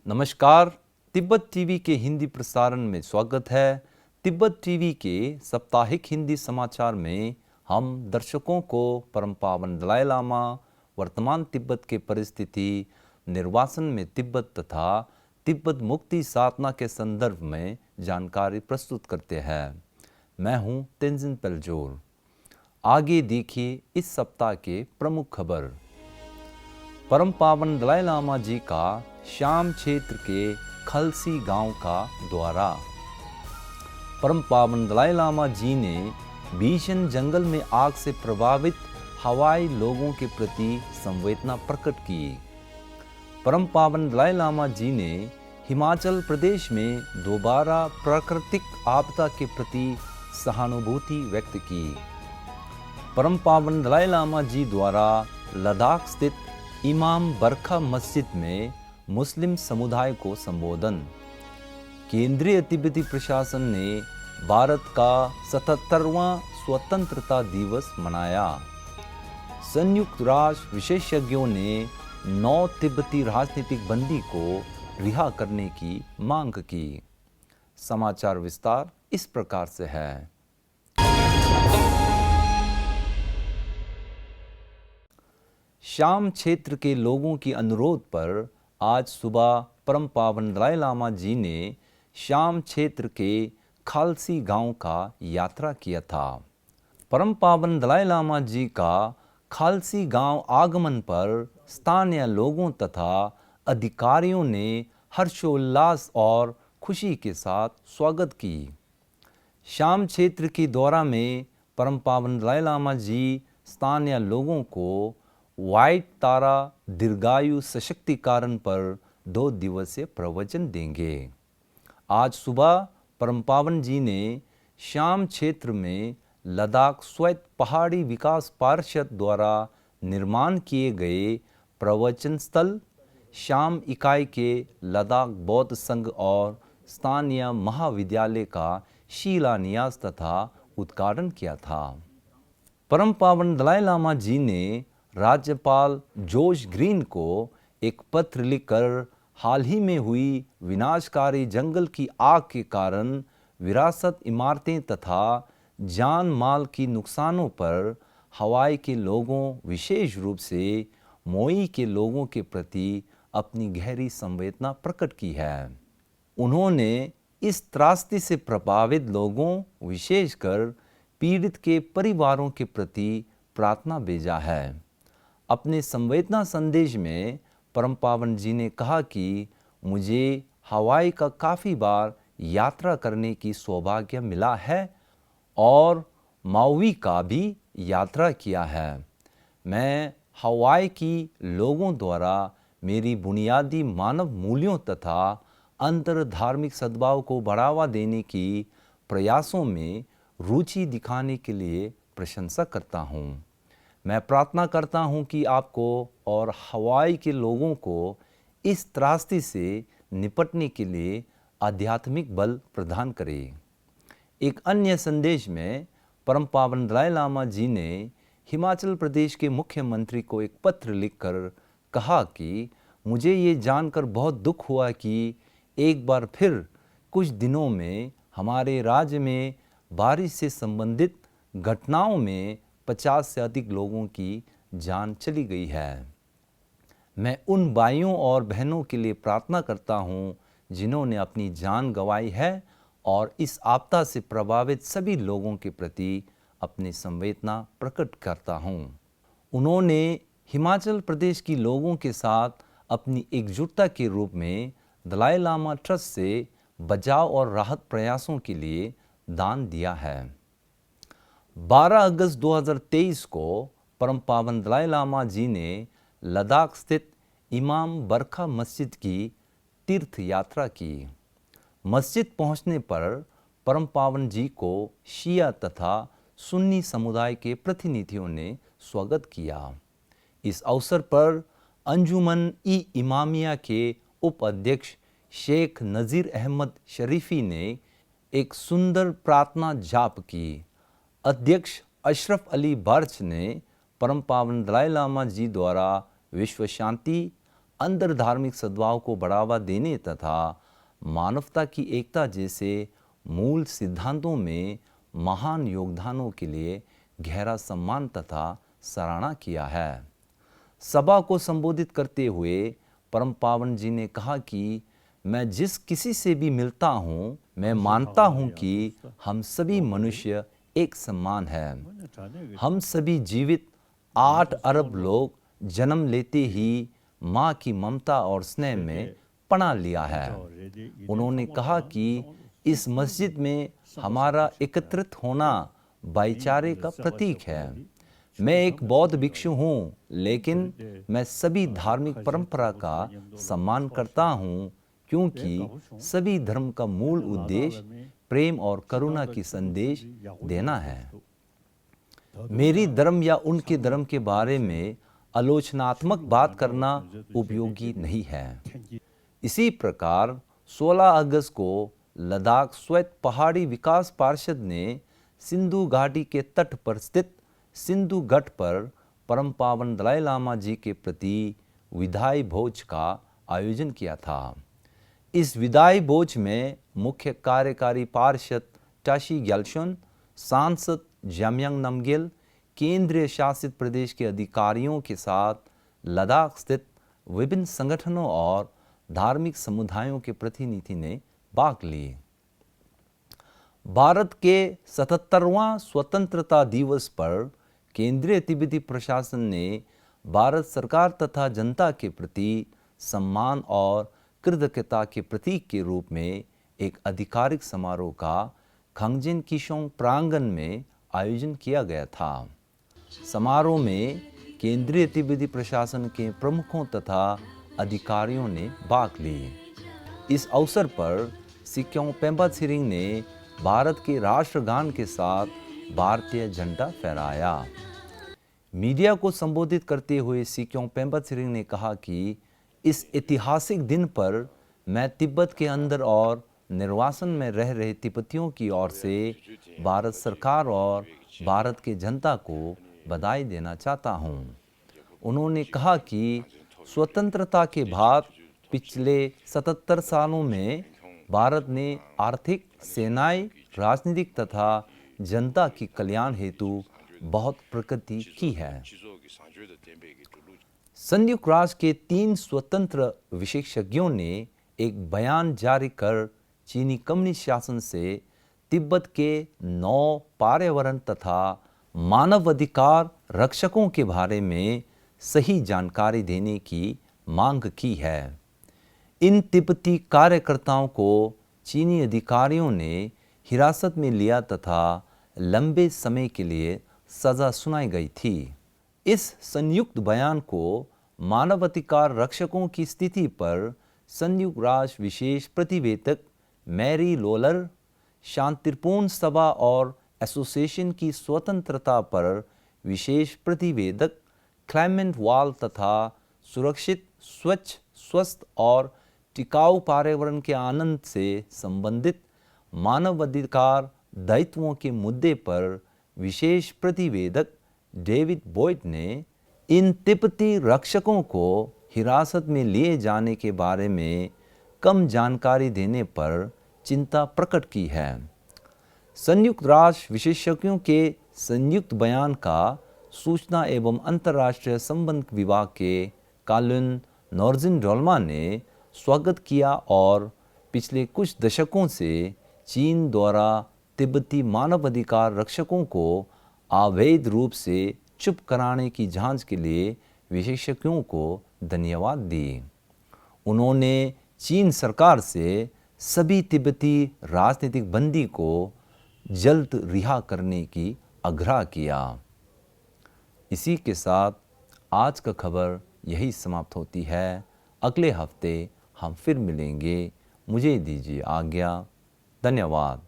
नमस्कार। तिब्बत टीवी के हिंदी प्रसारण में स्वागत है। तिब्बत टीवी के साप्ताहिक हिंदी समाचार में हम दर्शकों को परम पावन दलाई लामा, वर्तमान तिब्बत के परिस्थिति, निर्वासन में तिब्बत तथा तिब्बत मुक्ति साधना के संदर्भ में जानकारी प्रस्तुत करते हैं। मैं हूं तेंजिन पेल्जोर। आगे देखिए इस सप्ताह के प्रमुख खबर। परम पावन दलाई लामा जी का श्याम क्षेत्र के खलसी गांव का दौरा। परम पावन दलाई लामा जी ने भीषण जंगल में आग से प्रभावित हवाई लोगों के प्रति संवेदना प्रकट की। परम पावन दलाई लामा जी ने हिमाचल प्रदेश में दोबारा प्राकृतिक आपदा के प्रति सहानुभूति व्यक्त की। परम पावन दलाई लामा जी द्वारा लद्दाख स्थित इमाम बरखा मस्जिद में मुस्लिम समुदाय को संबोधन। केंद्रीय तिब्बती प्रशासन ने भारत का 77वां स्वतंत्रता दिवस मनाया। संयुक्त राष्ट्र विशेषज्ञों ने 9 तिब्बती राजनीतिक बंदी को रिहा करने की मांग की। समाचार विस्तार इस प्रकार से है। श्याम क्षेत्र के लोगों की अनुरोध पर आज सुबह परम पावन दलाई लामा जी ने श्याम क्षेत्र के खालसी गांव का यात्रा किया था। परम पावन दलाई लामा जी का खालसी गांव आगमन पर स्थानीय लोगों तथा अधिकारियों ने हर्षोल्लास और खुशी के साथ स्वागत की। श्याम क्षेत्र की दौरा में परम पावन दलाई लामा जी स्थानीय लोगों को व्हाइट तारा दीर्घायु सशक्तिकरण पर 2 दिवसीय प्रवचन देंगे। आज सुबह परम पावन जी ने श्याम क्षेत्र में लद्दाख स्वायत्त पहाड़ी विकास पार्षद द्वारा निर्माण किए गए प्रवचन स्थल, श्याम इकाई के लद्दाख बौद्ध संघ और स्थानीय महाविद्यालय का शिलान्यास तथा उद्घाटन किया था। परम पावन दलाई लामा जी ने राज्यपाल जोश ग्रीन को एक पत्र लिखकर हाल ही में हुई विनाशकारी जंगल की आग के कारण विरासत इमारतें तथा जान माल की नुकसानों पर हवाई के लोगों, विशेष रूप से मोई के लोगों के प्रति अपनी गहरी संवेदना प्रकट की है। उन्होंने इस त्रासदी से प्रभावित लोगों, विशेषकर पीड़ित के परिवारों के प्रति प्रार्थना भेजा है। अपने संवेदना संदेश में परम पावन जी ने कहा कि मुझे हवाई का काफ़ी बार यात्रा करने की सौभाग्य मिला है और माउई का भी यात्रा किया है। मैं हवाई की लोगों द्वारा मेरी बुनियादी मानव मूल्यों तथा अंतर धार्मिक सद्भाव को बढ़ावा देने की प्रयासों में रुचि दिखाने के लिए प्रशंसा करता हूँ। मैं प्रार्थना करता हूँ कि आपको और हवाई के लोगों को इस त्रासदी से निपटने के लिए आध्यात्मिक बल प्रदान करे। एक अन्य संदेश में परम पावन दलाई लामा जी ने हिमाचल प्रदेश के मुख्यमंत्री को एक पत्र लिखकर कहा कि मुझे ये जानकर बहुत दुख हुआ कि एक बार फिर कुछ दिनों में हमारे राज्य में बारिश से संबंधित घटनाओं में 50 से अधिक लोगों की जान चली गई है। मैं उन भाइयों और बहनों के लिए प्रार्थना करता हूँ जिन्होंने अपनी जान गंवाई है और इस आपदा से प्रभावित सभी लोगों के प्रति अपनी संवेदना प्रकट करता हूँ। उन्होंने हिमाचल प्रदेश की लोगों के साथ अपनी एकजुटता के रूप में दलाई लामा ट्रस्ट से बचाव और राहत प्रयासों के लिए दान दिया है। 12 अगस्त 2023 को परम पावन दलाई लामा जी ने लद्दाख स्थित इमाम बरखा मस्जिद की तीर्थ यात्रा की। मस्जिद पहुंचने पर परम पावन जी को शिया तथा सुन्नी समुदाय के प्रतिनिधियों ने स्वागत किया। इस अवसर पर अंजुमन ई इमामिया के उपाध्यक्ष शेख नज़ीर अहमद शरीफी ने एक सुंदर प्रार्थना जाप की। अध्यक्ष अशरफ अली बर्च ने परम पावन दलाई लामा जी द्वारा विश्व शांति, अंतर धार्मिक सद्भाव को बढ़ावा देने तथा मानवता की एकता जैसे मूल सिद्धांतों में महान योगदानों के लिए गहरा सम्मान तथा सराहना किया है। सभा को संबोधित करते हुए परम पावन जी ने कहा कि मैं जिस किसी से भी मिलता हूँ, मैं मानता हूँ कि हम सभी मनुष्य एक समान हैं। हम सभी जीवित 8 अरब लोग जन्म लेते ही माँ की ममता और स्नेह में पना लिया है। उन्होंने कहा कि इस मस्जिद में हमारा एकत्रित होना भाईचारे का प्रतीक है। मैं एक बौद्ध भिक्षु हूँ, लेकिन मैं सभी धार्मिक परंपरा का सम्मान करता हूँ, क्योंकि सभी धर्म का मूल उद्देश्य प्रेम और करुणा की संदेश देना है। मेरी धर्म या उनके धर्म के बारे में आलोचनात्मक बात करना उपयोगी नहीं है। इसी प्रकार 16 अगस्त को लद्दाख श्वेत पहाड़ी विकास पार्षद ने सिंधु घाटी के तट पर स्थित सिंधु घाट पर परम पावन दलाई लामा जी के प्रति विदाई भोज का आयोजन किया था। इस विदाई भोज में मुख्य कार्यकारी पार्षद टाशी ग्यालशोन, सांसद जामयांग नामग्याल, केंद्रीय शासित प्रदेश के अधिकारियों के साथ लद्दाख स्थित विभिन्न संगठनों और धार्मिक समुदायों के प्रतिनिधि ने भाग लिए। भारत के 77वां स्वतंत्रता दिवस पर केंद्रीय तिब्बती प्रशासन ने भारत सरकार तथा जनता के प्रति सम्मान और कृतज्ञता के प्रतीक के रूप में एक आधिकारिक समारोह का खंगजेन किशोंग प्रांगण में आयोजन किया गया था। समारोह में केंद्रीय तिब्बती प्रशासन के प्रमुखों तथा अधिकारियों ने भाग लिए। इस अवसर पर सिक्योंग पेम्बा छिरिंग ने भारत के राष्ट्रगान के साथ भारतीय झंडा फहराया। मीडिया को संबोधित करते हुए सिक्योंग पेम्बा छिरिंग ने कहा कि इस ऐतिहासिक दिन पर मैं तिब्बत के अंदर और निर्वासन में रह रहे तिब्बतियों की ओर से भारत सरकार और भारत के जनता को बधाई देना चाहता हूं। उन्होंने कहा कि स्वतंत्रता के बाद पिछले 77 सालों में भारत ने आर्थिक, सेनाई, राजनीतिक तथा जनता की कल्याण हेतु बहुत प्रगति की है। संयुक्त राष्ट्र के 3 स्वतंत्र विशेषज्ञों ने एक बयान जारी कर चीनी कम्युनिस्ट शासन से तिब्बत के 9 पर्यावरण तथा मानवाधिकार रक्षकों के बारे में सही जानकारी देने की मांग की है। इन तिब्बती कार्यकर्ताओं को चीनी अधिकारियों ने हिरासत में लिया तथा लंबे समय के लिए सजा सुनाई गई थी। इस संयुक्त बयान को मानवाधिकार रक्षकों की स्थिति पर संयुक्त राष्ट्र विशेष प्रतिवेदक मैरी लोलर, शांतिपूर्ण सभा और एसोसिएशन की स्वतंत्रता पर विशेष प्रतिवेदक क्लेमेंट वाल तथा सुरक्षित, स्वच्छ, स्वस्थ और टिकाऊ पर्यावरण के आनंद से संबंधित मानवाधिकार दायित्वों के मुद्दे पर विशेष प्रतिवेदक डेविड बॉयड ने इन तिब्बती रक्षकों को हिरासत में लिए जाने के बारे में कम जानकारी देने पर चिंता प्रकट की है। संयुक्त राष्ट्र विशेषज्ञों के संयुक्त बयान का सूचना एवं अंतर्राष्ट्रीय संबंध विभाग के कालुन नॉर्जिन डोल्मा ने स्वागत किया और पिछले कुछ दशकों से चीन द्वारा तिब्बती मानवाधिकार रक्षकों को अवैध रूप से चुप कराने की जांच के लिए विशेषज्ञों को धन्यवाद दी। उन्होंने चीन सरकार से सभी तिब्बती राजनीतिक बंदी को जल्द रिहा करने की आग्रह किया। इसी के साथ आज का खबर यही समाप्त होती है। अगले हफ्ते हम फिर मिलेंगे। मुझे दीजिए आज्ञा। धन्यवाद।